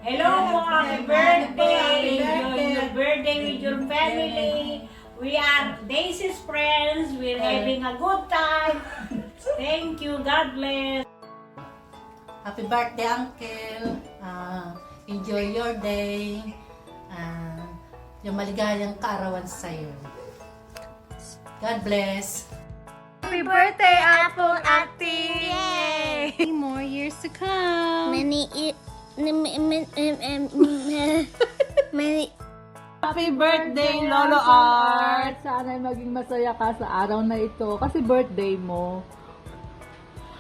Hello, happy birthday! Enjoy your birthday with your family. We are Daisy's friends. We're having a good time. Thank you. God bless. Happy birthday, Uncle. Enjoy your day. Yung maligayang kaarawan sa'yo. God bless. Happy birthday, Apple Ate! Yay! More years to come. Many Happy birthday, Lolo Art! Sana maging masaya ka sa araw na ito kasi birthday mo.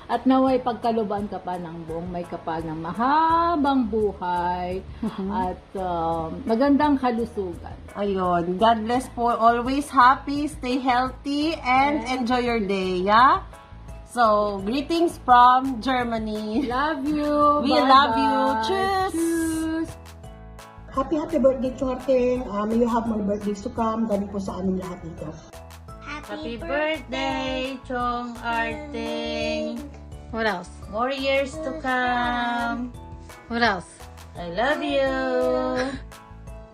At naway pagkaluban ka pa ng buong may kapal ng mahabang buhay at magandang kalusugan. Ayun. God bless po. Always happy, stay healthy, and enjoy your day, yeah? So, greetings from Germany. Love you! We Bye-bye. love you. Cheers! Cheers! Happy birthday, Chorting. May you have more birthdays to come. Galing po sa aming lahat dito. Happy birthday, Chong Arting. What else? More years to come. What else? I love you.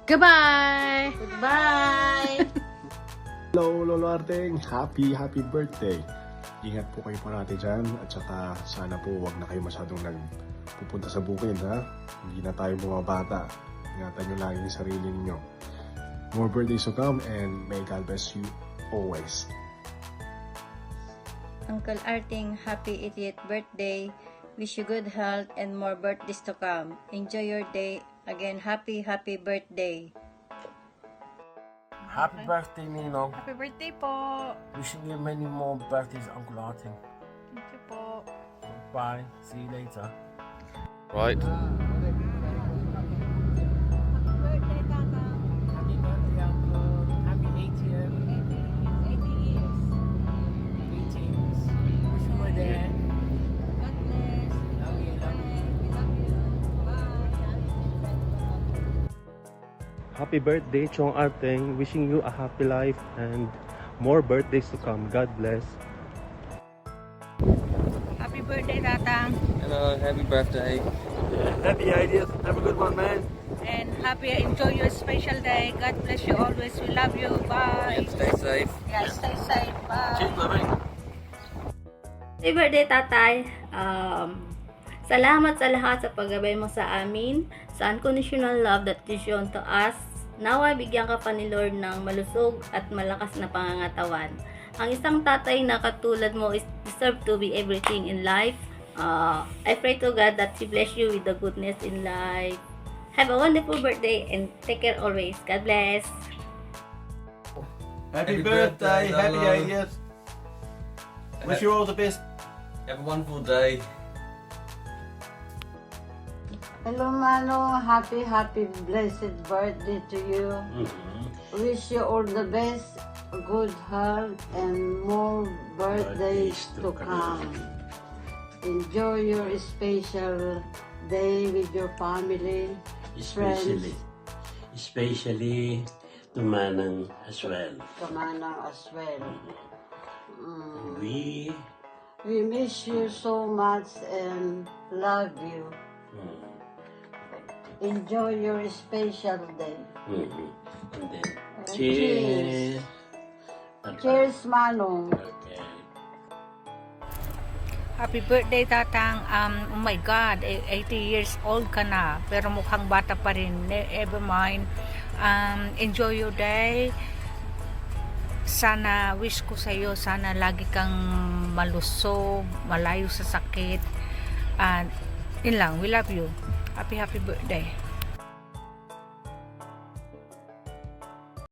Goodbye! Goodbye. Hello, Lolo Arteng. Happy birthday. Ingat po kayo parati dyan. At saka sana po wag na kayo masyadong nagpupunta sa bukid, ha? Hindi na tayo mga bata. Ingatan nyo lagi yung sarili ninyo. More birthdays to come and may God bless you always. Uncle Arting, happy 80th birthday. Wish you good health and more birthdays to come. Enjoy your day. Again, happy birthday. Happy birthday, Ninong. Happy birthday po! Wishing you many more birthdays, Uncle Arting. Thank you po. Bye. See you later. Right. Happy birthday, Uncle. Happy 80th. 80 years. 80 years. Wish you were there. God bless. Love you. Love you. Happy birthday, Chong Arteng. Wishing you a happy life and more birthdays to come. God bless. Happy birthday, Tatang. Hello, happy birthday. Happy ideas. Have a good one, man. And happy, enjoy your special day. God bless you always. We love you. Bye. Stay safe. Yeah, stay safe. Bye. Keep living. Happy birthday, Tatay. Salamat sa lahat sa paggabay mo sa amin, sa unconditional love that you shown to us. Naway bigyan ka pa ni Lord ng malusog at malakas na pangangatawan. Ang isang tatay na katulad mo is deserve to be everything in life. I pray to God that He bless you with the goodness in life. Have a wonderful birthday and take care always. God bless. Happy birthday, happy Lolo. 80th. Wish you all the best. Have a wonderful day. Hello, Mano. Happy blessed birthday to you. Wish you all the best, good health, and more birthdays to come. Enjoy your special day with your family, friends, especially to Manang as well. Kamanang as well. We We miss you so much and love you. Enjoy your special day. and then Cheers. cheers. Cheers, Manong. Okay. Happy birthday, Tatang. Oh my God, 80 years old ka na. Pero mukhang bata pa rin. Never mind. Enjoy your day. Sana, wish ko sa iyo, sana lagi kang malusog, malayo sa sakit. And, yun lang, we love you. Happy birthday.